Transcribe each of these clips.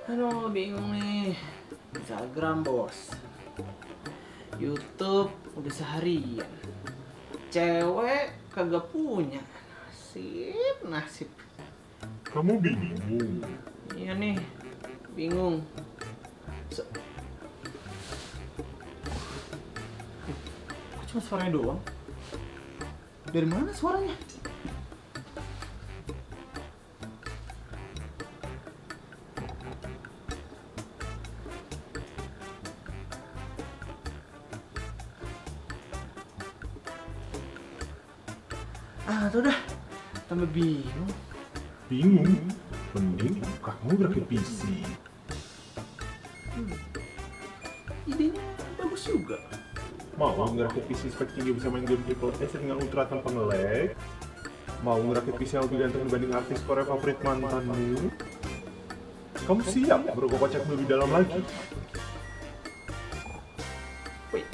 Aduh, bingung nih. Instagram bos, YouTube udah seharian, cewek kagak punya. Nasib. Kamu bingung? Iya nih, bingung. Kok cuma suaranya doang? Dari mana suaranya? Tuh dah, tambah bingung. Bingung? Mending kamu rakit PC. Idenya bagus juga. Mau ngerakit PC spek tinggi bisa main game triple S dengan ultra tanpa nge-lag? Mau ngerakit PC yang lebih ganteng dibanding artis Korea favorit mantanmu? Kamu siap bro kocek lebih dalam lagi? Wait.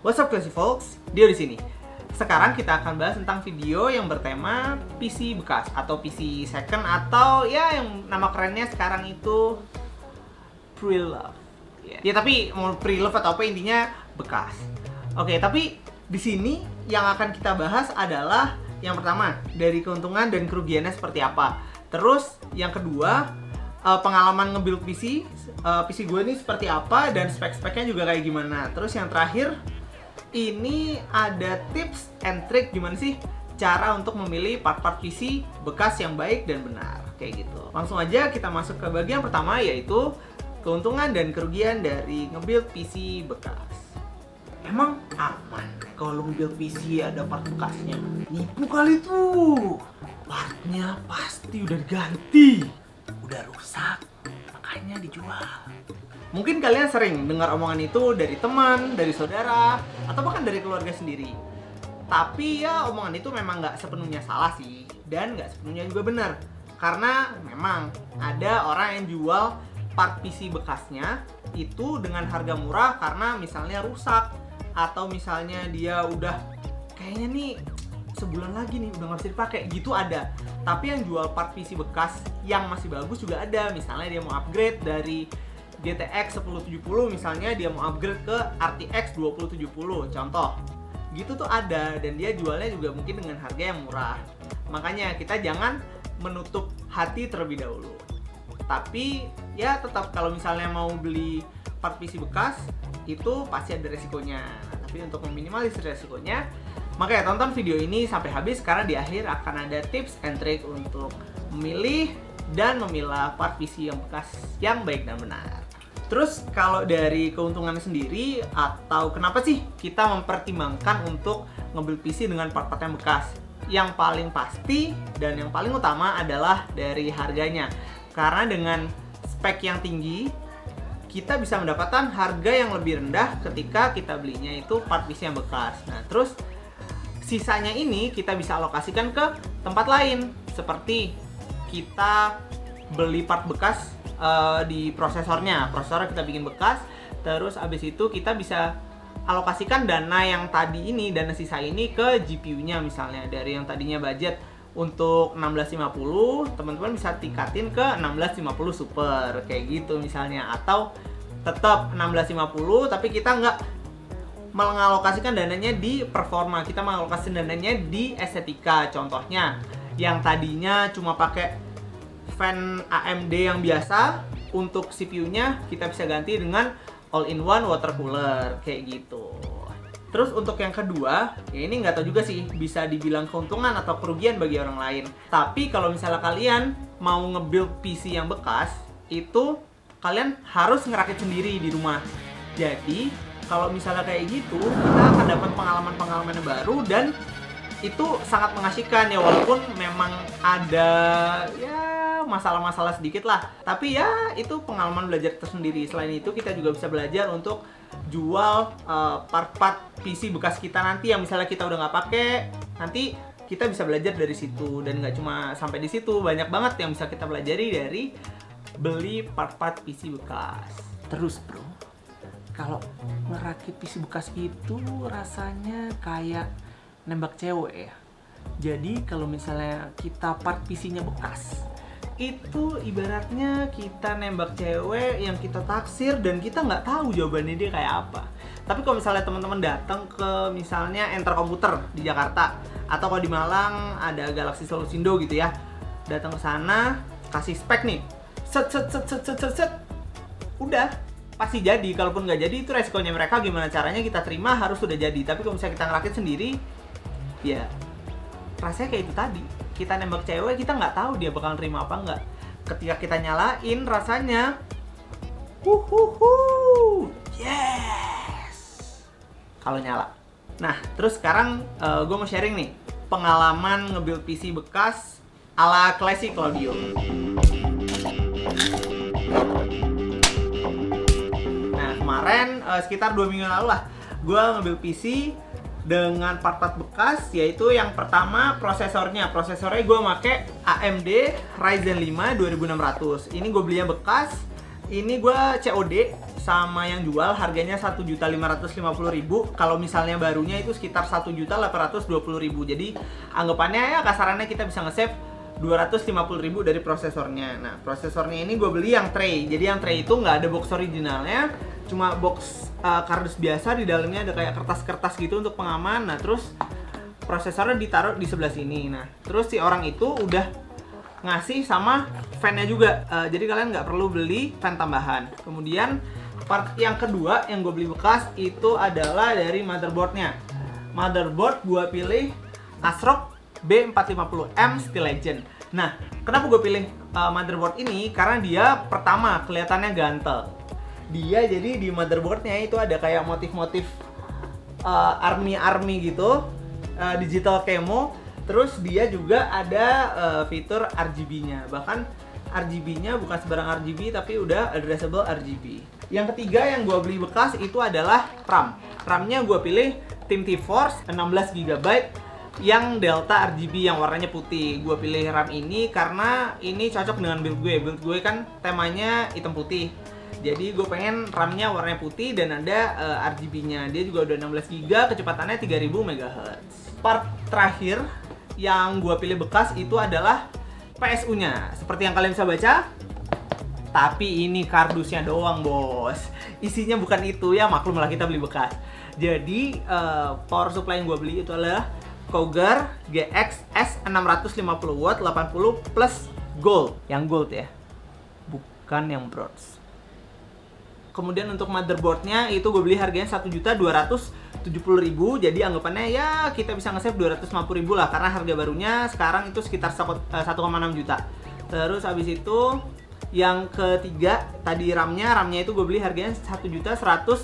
What's up classy folks? Dio di sini. Sekarang kita akan bahas tentang video yang bertema PC bekas atau PC second atau ya yang nama kerennya sekarang itu pre-love. Ya tapi mau pre-love atau apa intinya bekas. Oke, tapi di sini yang akan kita bahas adalah yang pertama dari keuntungan dan kerugiannya seperti apa. Terus yang kedua pengalaman nge-build PC gue ini seperti apa dan spek-speknya juga kayak gimana. Terus yang terakhir ini ada tips and trick gimana sih cara untuk memilih part-part PC bekas yang baik dan benar kayak gitu. Langsung aja kita masuk ke bagian pertama yaitu keuntungan dan kerugian dari nge-build PC bekas. Emang aman kalau nge-build PC ada part bekasnya? Nipu kali tuh. Partnya pasti udah diganti, udah rusak, makanya dijual. Mungkin kalian sering dengar omongan itu dari teman, dari saudara, atau bahkan dari keluarga sendiri. Tapi ya omongan itu memang nggak sepenuhnya salah sih, dan nggak sepenuhnya juga benar. Karena memang ada orang yang jual part PC bekasnya itu dengan harga murah karena misalnya rusak, atau misalnya dia udah kayaknya nih sebulan lagi nih udah nggak bisa dipakai gitu ada. Tapi yang jual part PC bekas yang masih bagus juga ada. Misalnya dia mau upgrade dari GTX 1070 misalnya dia mau upgrade ke RTX 2070 contoh. Gitu tuh ada dan dia jualnya juga mungkin dengan harga yang murah. Makanya kita jangan menutup hati terlebih dahulu. Tapi ya tetap kalau misalnya mau beli part PC bekas itu pasti ada resikonya. Tapi untuk meminimalisir resikonya, makanya tonton video ini sampai habis karena di akhir akan ada tips and trick untuk memilih dan memilah part PC yang bekas yang baik dan benar. Terus kalau dari keuntungannya sendiri atau kenapa sih kita mempertimbangkan untuk nge-build PC dengan part-part yang bekas? Yang paling pasti dan yang paling utama adalah dari harganya. Karena dengan spek yang tinggi, kita bisa mendapatkan harga yang lebih rendah ketika kita belinya itu part PC yang bekas. Nah, terus sisanya ini kita bisa alokasikan ke tempat lain. Seperti kita beli part bekas di prosesornya kita bikin bekas, terus abis itu kita bisa alokasikan dana yang tadi ini, dana sisa ini ke GPU-nya misalnya. Dari yang tadinya budget untuk 1650, teman-teman bisa tingkatin ke 1650 Super kayak gitu misalnya. Atau tetap 1650 tapi kita nggak mengalokasikan dananya di performa, kita mengalokasikan dananya di estetika. Contohnya yang tadinya cuma pakai fan AMD yang biasa, untuk CPU-nya kita bisa ganti dengan all-in-one water cooler kayak gitu. Terus untuk yang kedua, ya ini nggak tahu juga sih bisa dibilang keuntungan atau kerugian bagi orang lain. Tapi kalau misalnya kalian mau nge-build PC yang bekas, itu kalian harus ngerakit sendiri di rumah. Jadi kalau misalnya kayak gitu, kita akan dapat pengalaman-pengalaman yang baru dan itu sangat mengasihkan ya, walaupun memang ada ya masalah-masalah sedikit lah. Tapi ya itu pengalaman belajar tersendiri. Selain itu kita juga bisa belajar untuk jual part-part PC bekas kita nanti yang misalnya kita udah nggak pakai, nanti kita bisa belajar dari situ. Dan nggak cuma sampai di situ, banyak banget yang bisa kita pelajari dari beli part-part PC bekas. Terus bro, kalau ngerakit PC bekas itu rasanya kayak nembak cewek ya. Jadi kalau misalnya kita part PC-nya bekas, itu ibaratnya kita nembak cewek yang kita taksir dan kita nggak tahu jawabannya dia kayak apa. Tapi kalau misalnya teman-teman datang ke misalnya Enter Komputer di Jakarta, atau kalau di Malang ada Galaxy Solusindo gitu ya, datang ke sana kasih spek nih, set, udah pasti jadi. Kalaupun nggak jadi itu resikonya mereka, gimana caranya kita terima, harus sudah jadi. Tapi kalau misalnya kita ngerakit sendiri, ya rasanya kayak itu tadi, kita nembak cewek, kita nggak tahu dia bakal terima apa nggak. Ketika kita nyalain, rasanya yes kalau nyala. Nah terus sekarang gue mau sharing nih pengalaman nge-build PC bekas ala Classic Claudio. Nah kemarin sekitar 2 minggu lalu lah, gue nge-build PC dengan part-part bekas, yaitu yang pertama prosesornya gue make AMD Ryzen 5 2600. Ini gue belinya bekas, ini gue COD sama yang jual harganya 1.550.000. Kalau misalnya barunya itu sekitar 1.820.000. Jadi anggapannya ya kasarannya kita bisa nge-save 250.000 dari prosesornya. Nah prosesornya ini gue beli yang tray. Jadi yang tray itu nggak ada box originalnya, cuma box kardus biasa, di dalamnya ada kayak kertas-kertas gitu untuk pengaman. Nah terus prosesornya ditaruh di sebelah sini. Nah terus si orang itu udah ngasih sama fan-nya juga, jadi kalian nggak perlu beli fan tambahan. Kemudian part yang kedua yang gue beli bekas itu adalah dari motherboardnya. Motherboard gue pilih ASRock B450M Steel Legend. Nah kenapa gue pilih motherboard ini? Karena dia pertama kelihatannya gantel. Dia jadi di motherboardnya itu ada kayak motif-motif army gitu, digital camo. Terus dia juga ada fitur RGB-nya. Bahkan RGB-nya bukan sebarang RGB, tapi udah addressable RGB. Yang ketiga yang gue beli bekas itu adalah RAM. RAM-nya gue pilih Team T-Force 16GB yang Delta RGB yang warnanya putih. Gue pilih RAM ini karena ini cocok dengan build gue. Build gue kan temanya hitam putih. Jadi gue pengen RAM-nya warnanya putih dan ada RGB-nya. Dia juga udah 16GB, kecepatannya 3000 MHz. Part terakhir yang gue pilih bekas itu adalah PSU-nya. Seperti yang kalian bisa baca, tapi ini kardusnya doang bos. Isinya bukan itu ya, maklum lah kita beli bekas. Jadi power supply yang gue beli itu adalah Cougar GX S650W 80 plus gold. Yang gold ya, bukan yang bronze. Kemudian untuk motherboardnya itu gue beli harganya 1.270.000. Jadi anggapannya ya kita bisa nge-save 250.000 lah, karena harga barunya sekarang itu sekitar 1,6 juta. Terus habis itu yang ketiga tadi RAM-nya itu gue beli harganya 1.150.000.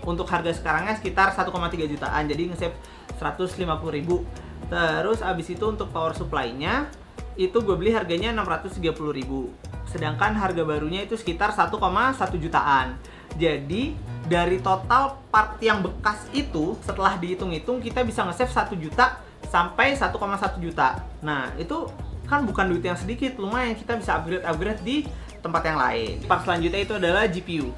Untuk harga sekarangnya sekitar 1,3 jutaan. Jadi nge-save 150.000. Terus habis itu untuk power supply-nya itu gue beli harganya 630.000. Sedangkan harga barunya itu sekitar 1,1 jutaan. Jadi dari total part yang bekas itu setelah dihitung-hitung kita bisa nge-save 1 juta sampai 1,1 juta. Nah itu kan bukan duit yang sedikit, lumayan kita bisa upgrade di tempat yang lain. Part selanjutnya itu adalah GPU.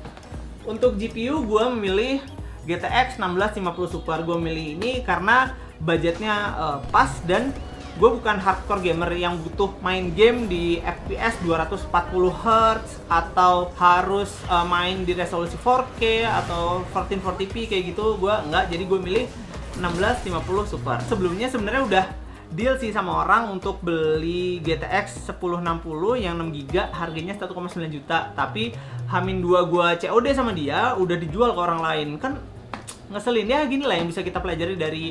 Untuk GPU gue memilih GTX 1650 Super. Gue milih ini karena budgetnya pas dan gue bukan hardcore gamer yang butuh main game di FPS 240Hz atau harus main di resolusi 4K atau 1440p kayak gitu. Gue enggak, jadi gue milih 1650 Super. Sebelumnya sebenarnya udah deal sih sama orang untuk beli GTX 1060 yang 6GB harganya 1,9 juta. Tapi H-2 gue COD sama dia udah dijual ke orang lain. Kan ngeselin ya, gini lah yang bisa kita pelajari dari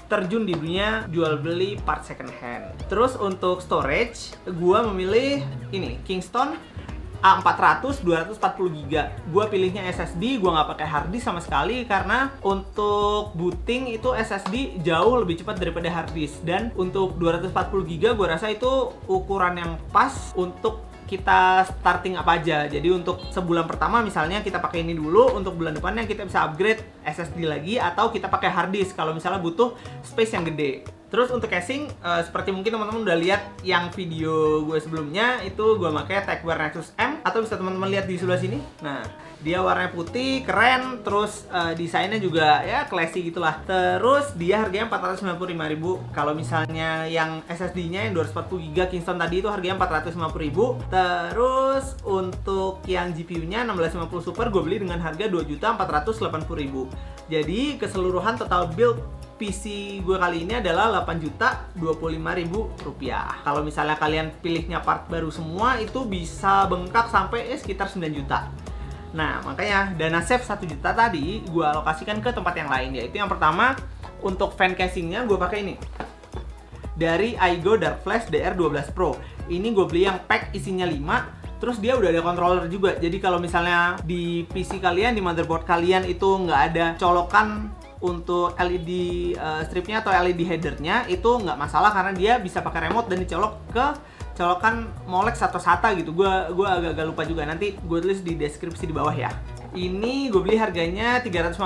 terjun di dunia jual beli part second hand. Terus untuk storage, gue memilih ini Kingston A400 240GB. Gue pilihnya SSD, gue nggak pakai hard disk sama sekali karena untuk booting itu SSD jauh lebih cepat daripada hard disk. Dan untuk 240GB gue rasa itu ukuran yang pas untuk kita starting apa aja. Jadi untuk sebulan pertama misalnya kita pakai ini dulu, untuk bulan depannya kita bisa upgrade SSD lagi atau kita pakai hard disk kalau misalnya butuh space yang gede. Terus untuk casing, seperti mungkin teman-teman udah lihat yang video gue sebelumnya, itu gue pakai Tagwear Nexus M, atau bisa teman-teman lihat di sebelah sini. Nah, dia warnanya putih, keren, terus desainnya juga ya classy gitulah. Terus dia harganya 495.000. Kalau misalnya yang SSD-nya yang 240GB Kingston tadi itu harganya 450.000. Terus untuk yang GPU-nya 1650 Super gue beli dengan harga 2.480.000. Jadi keseluruhan total build PC gue kali ini adalah 8.025.000 rupiah. Kalau misalnya kalian pilihnya part baru semua, itu bisa bengkak sampai sekitar 9 juta. Nah, makanya dana save 1 juta tadi gue alokasikan ke tempat yang lain, yaitu yang pertama untuk fan casingnya gue pakai ini dari Aigo Dark Flash DR12 Pro. Ini gue beli yang pack isinya 5. Terus dia udah ada controller juga. Jadi kalau misalnya di PC kalian, di motherboard kalian itu nggak ada colokan untuk LED stripnya atau LED headernya, itu nggak masalah karena dia bisa pakai remote dan dicolok ke colokan Molex atau SATA gitu. Gue agak-agak lupa juga, nanti gue tulis di deskripsi di bawah ya. Ini gue beli harganya 350.000,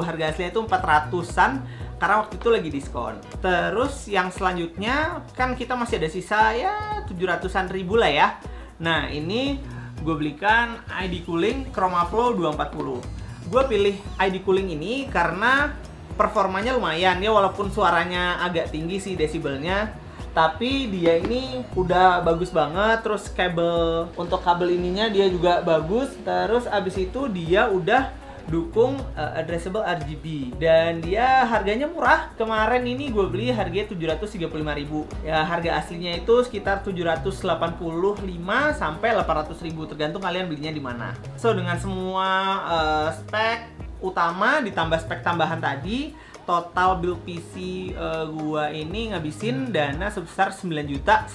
harga aslinya itu 400-an karena waktu itu lagi diskon. Terus yang selanjutnya kan kita masih ada sisa ya 700-an ribu lah ya. Nah, ini gue belikan ID Cooling ChromaFlow 240. Gue pilih ID Cooling ini karena performanya lumayan ya, walaupun suaranya agak tinggi sih desibelnya, tapi dia ini udah bagus banget. Terus untuk kabel ininya dia juga bagus. Terus abis itu dia udah dukung addressable RGB dan dia harganya murah. Kemarin ini gue beli harganya 735.000. Ya, harga aslinya itu sekitar 785 sampai 800.000 tergantung kalian belinya di mana. So, dengan semua spek utama ditambah spek tambahan tadi, total build PC gua ini ngabisin dana sebesar 9.110.000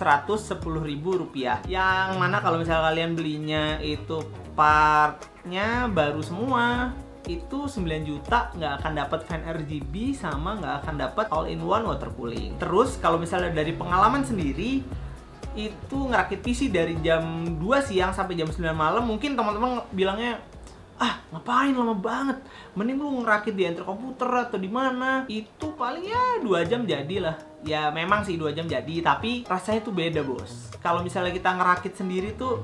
rupiah. Yang mana kalau misalnya kalian belinya itu partnya baru semua, itu 9 juta nggak akan dapat fan RGB sama nggak akan dapat all-in-one water cooling. Terus kalau misalnya dari pengalaman sendiri, itu ngerakit PC dari jam 2 siang sampai jam 9 malam, mungkin teman-teman bilangnya, ah ngapain lama banget, mending lu ngerakit di enter komputer atau di mana, itu paling ya 2 jam jadilah. Ya memang sih 2 jam jadi, tapi rasanya tuh beda bos. Kalau misalnya kita ngerakit sendiri tuh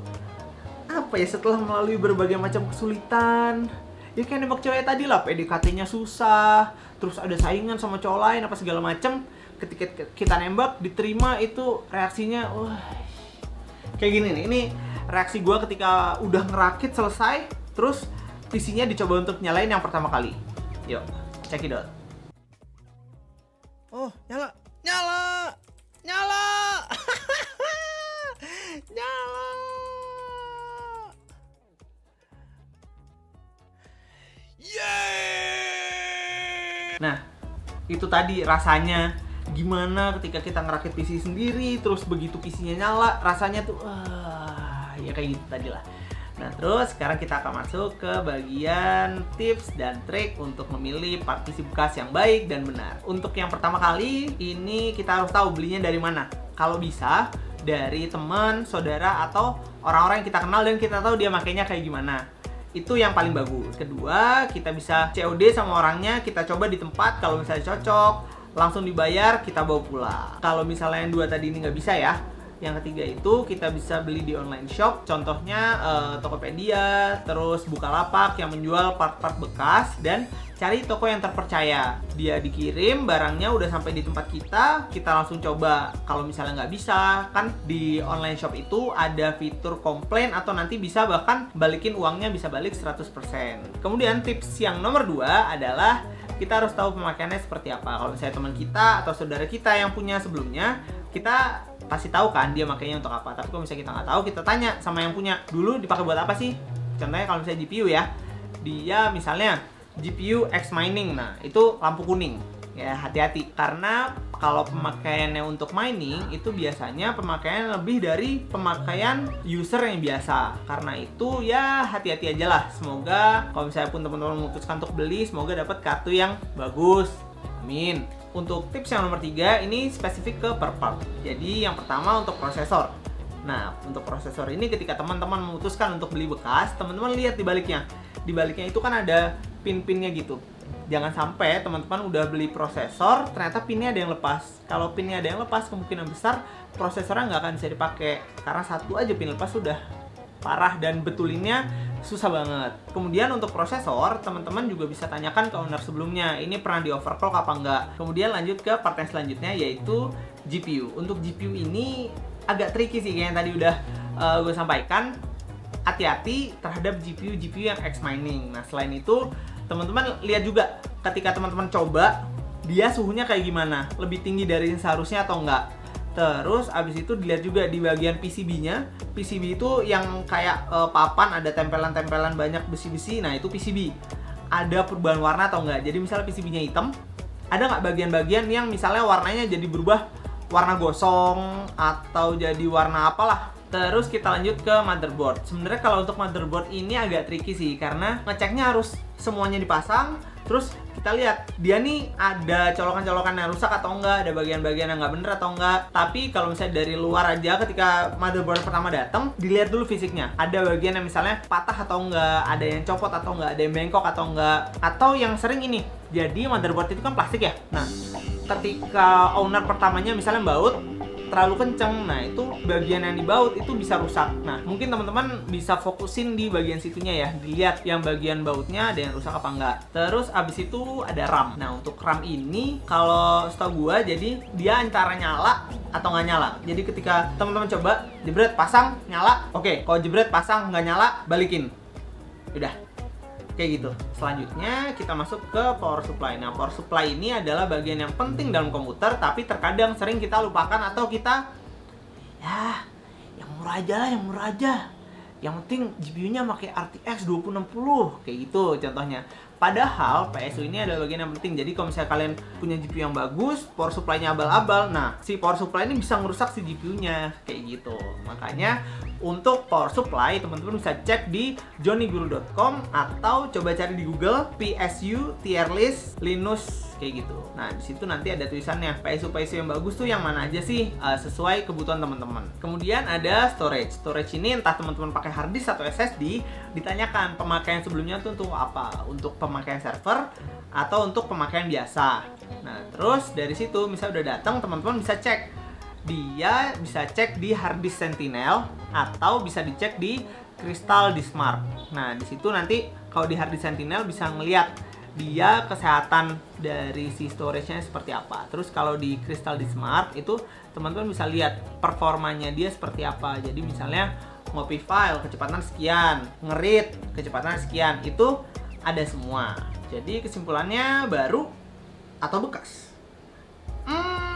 apa ya, setelah melalui berbagai macam kesulitan, ya kayak nembak cewek tadi lah, PDKT-nya susah, terus ada saingan sama cowok lain apa segala macem. Ketika kita nembak diterima, itu reaksinya wah kayak gini nih. Ini reaksi gue ketika udah ngerakit selesai, terus PC-nya dicoba untuk nyalain yang pertama kali. Yuk, check it out. Oh, nyala, nyala, nyala, nyala. Yeay! Nah, itu tadi rasanya gimana ketika kita ngerakit PC sendiri, terus begitu PC-nya nyala, rasanya tuh ya kayak gitu tadi lah. Nah, terus sekarang kita akan masuk ke bagian tips dan trik untuk memilih part PC bekas yang baik dan benar. Untuk yang pertama kali, ini kita harus tahu belinya dari mana. Kalau bisa, dari teman, saudara, atau orang-orang yang kita kenal dan kita tahu dia makainya kayak gimana. Itu yang paling bagus. Kedua, kita bisa COD sama orangnya, kita coba di tempat, kalau misalnya cocok, langsung dibayar, kita bawa pulang. Kalau misalnya yang 2 tadi ini nggak bisa ya, yang ketiga itu kita bisa beli di online shop, contohnya Tokopedia, terus Bukalapak yang menjual part-part bekas, dan cari toko yang terpercaya. Dia dikirim, barangnya udah sampai di tempat kita langsung coba. Kalau misalnya nggak bisa, kan di online shop itu ada fitur komplain atau nanti bisa bahkan balikin uangnya, bisa balik 100%. Kemudian tips yang nomor 2 adalah kita harus tahu pemakaiannya seperti apa. Kalau misalnya teman kita atau saudara kita yang punya sebelumnya, kita pasti tahu kan dia makainya untuk apa. Tapi kalau misalnya kita nggak tahu, kita tanya sama yang punya, dulu dipakai buat apa sih? Contohnya kalau misalnya GPU ya, dia misalnya GPU X mining, nah itu lampu kuning. Ya hati-hati, karena kalau pemakaiannya untuk mining itu biasanya pemakaian lebih dari pemakaian user yang biasa. Karena itu ya hati-hati aja lah. Semoga kalau misalnya pun teman-teman memutuskan untuk beli, semoga dapat kartu yang bagus. Amin. Untuk tips yang nomor 3 ini spesifik ke per part. Jadi yang pertama untuk prosesor. Nah, untuk prosesor ini ketika teman-teman memutuskan untuk beli bekas, teman-teman lihat di baliknya. Di baliknya itu kan ada pin-pinnya gitu. jangan sampai teman-teman udah beli prosesor ternyata pinnya ada yang lepas. Kalau pinnya ada yang lepas, kemungkinan besar prosesornya nggak akan bisa dipakai karena satu aja pin lepas sudah parah dan betulinnya susah banget. Kemudian untuk prosesor, teman-teman juga bisa tanyakan ke owner sebelumnya, ini pernah di overclock apa enggak. Kemudian lanjut ke part yang selanjutnya, yaitu GPU. Untuk GPU ini agak tricky sih, kayak yang tadi udah gue sampaikan. Hati-hati terhadap GPU yang X mining. Nah, selain itu, teman-teman lihat juga ketika teman-teman coba, dia suhunya kayak gimana, lebih tinggi dari yang seharusnya atau enggak. Terus abis itu dilihat juga di bagian PCB-nya. PCB itu yang kayak papan, ada tempelan-tempelan banyak besi-besi. Nah, itu PCB. Ada perubahan warna atau enggak? Jadi misalnya PCB-nya hitam, ada nggak bagian-bagian yang misalnya warnanya jadi berubah warna gosong atau jadi warna apalah. Terus kita lanjut ke motherboard. Sebenarnya kalau untuk motherboard ini agak tricky sih, karena ngeceknya harus semuanya dipasang. Terus kita lihat dia nih ada colokan-colokan yang rusak atau enggak, ada bagian-bagian yang nggak bener atau enggak. Tapi kalau misalnya dari luar aja, ketika motherboard pertama datang, dilihat dulu fisiknya. Ada bagian yang misalnya patah atau enggak, ada yang copot atau enggak, ada yang bengkok atau enggak. Atau yang sering ini, jadi motherboard itu kan plastik ya. Nah, ketika owner pertamanya misalnya baut terlalu kenceng, nah itu bagian yang dibaut itu bisa rusak. Nah, mungkin teman-teman bisa fokusin di bagian situnya ya, dilihat yang bagian bautnya ada yang rusak apa enggak. Terus abis itu ada RAM. Nah, untuk RAM ini kalau setahu gua, jadi dia antara nyala atau nggak nyala. Jadi ketika teman-teman coba jebret pasang nyala, oke. Kalau jebret pasang nggak nyala, balikin. Udah. Kayak gitu. Selanjutnya kita masuk ke power supply. Nah, power supply ini adalah bagian yang penting dalam komputer, tapi terkadang sering kita lupakan atau kita ya yang murah aja lah, yang murah aja. Yang penting GPU-nya pakai RTX 2060 kayak gitu contohnya. Padahal PSU ini adalah bagian yang penting. Jadi kalau misalnya kalian punya GPU yang bagus, power supply-nya abal-abal, nah si power supply ini bisa ngerusak si GPU-nya kayak gitu. Makanya untuk power supply, teman-teman bisa cek di johnnyguru.com atau coba cari di Google PSU tier list Linux kayak gitu. Nah, di situ nanti ada tulisannya PSU yang bagus tuh yang mana aja sih, sesuai kebutuhan teman-teman. Kemudian ada storage. Storage ini entah teman-teman pakai hard disk atau SSD, ditanyakan pemakaian sebelumnya tuh untuk apa? Untuk pemakaian server atau untuk pemakaian biasa. Nah, terus dari situ misalnya udah datang, teman-teman bisa cek. Dia bisa cek di hard disk Sentinel atau bisa dicek di Crystal Diskmark. Nah, di situ nanti kalau di hard disk Sentinel bisa ngelihat dia kesehatan dari si storage-nya seperti apa. Terus kalau di Crystal Diskmark itu teman-teman bisa lihat performanya dia seperti apa. Jadi misalnya ngopi file kecepatan sekian, ngerit kecepatan sekian, itu ada semua. Jadi kesimpulannya baru atau bekas.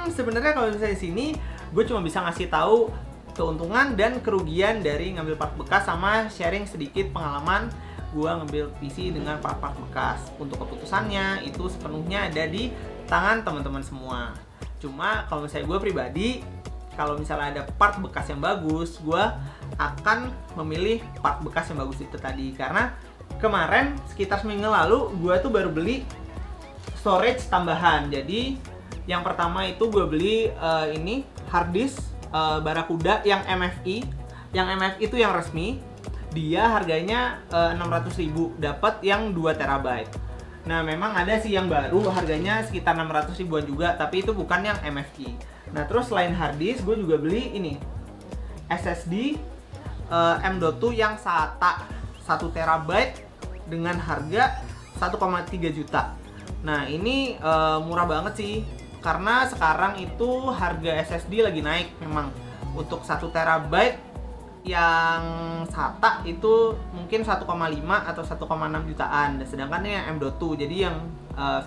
Sebenarnya kalau misalnya di sini gue cuma bisa ngasih tahu keuntungan dan kerugian dari ngambil part bekas sama sharing sedikit pengalaman gue ngambil PC dengan part-part bekas. Untuk keputusannya itu sepenuhnya ada di tangan teman-teman semua. Cuma kalau misalnya gue pribadi, kalau misalnya ada part bekas yang bagus, gue akan memilih part bekas yang bagus itu tadi. Karena kemarin sekitar seminggu lalu gue tuh baru beli storage tambahan. Jadi yang pertama itu gue beli ini hard disk Barakuda yang MFI. Yang MFI itu yang resmi. Dia harganya 600.000, dapat yang 2 TB. Nah, memang ada sih yang baru harganya sekitar 600 ribuan juga, tapi itu bukan yang MFI. Nah, terus selain hard disk gue juga beli ini SSD M.2 yang SATA 1 TB dengan harga 1,3 juta. Nah, ini murah banget sih. Karena sekarang itu harga SSD lagi naik memang. Untuk 1 TB yang SATA itu mungkin 1,5 atau 1,6 jutaan. Sedangkan yang M.2 jadi yang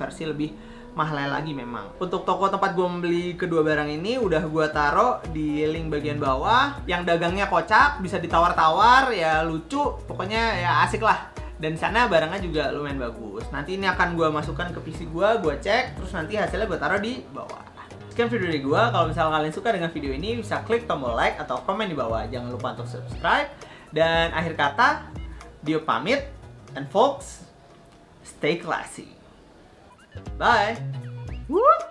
versi lebih mahal lagi memang. Untuk toko tempat gue membeli kedua barang ini udah gue taruh di link bagian bawah. Yang dagangnya kocak, bisa ditawar-tawar, ya lucu, pokoknya ya asik lah. Dan di sana barangnya juga lumayan bagus. Nanti ini akan gue masukkan ke PC gue cek, terus nanti hasilnya gue taruh di bawah. Sekian video dari gue. Kalau misalnya kalian suka dengan video ini, bisa klik tombol like atau komen di bawah. Jangan lupa untuk subscribe. Dan akhir kata, Dio pamit. And folks, stay classy. Bye. Woo!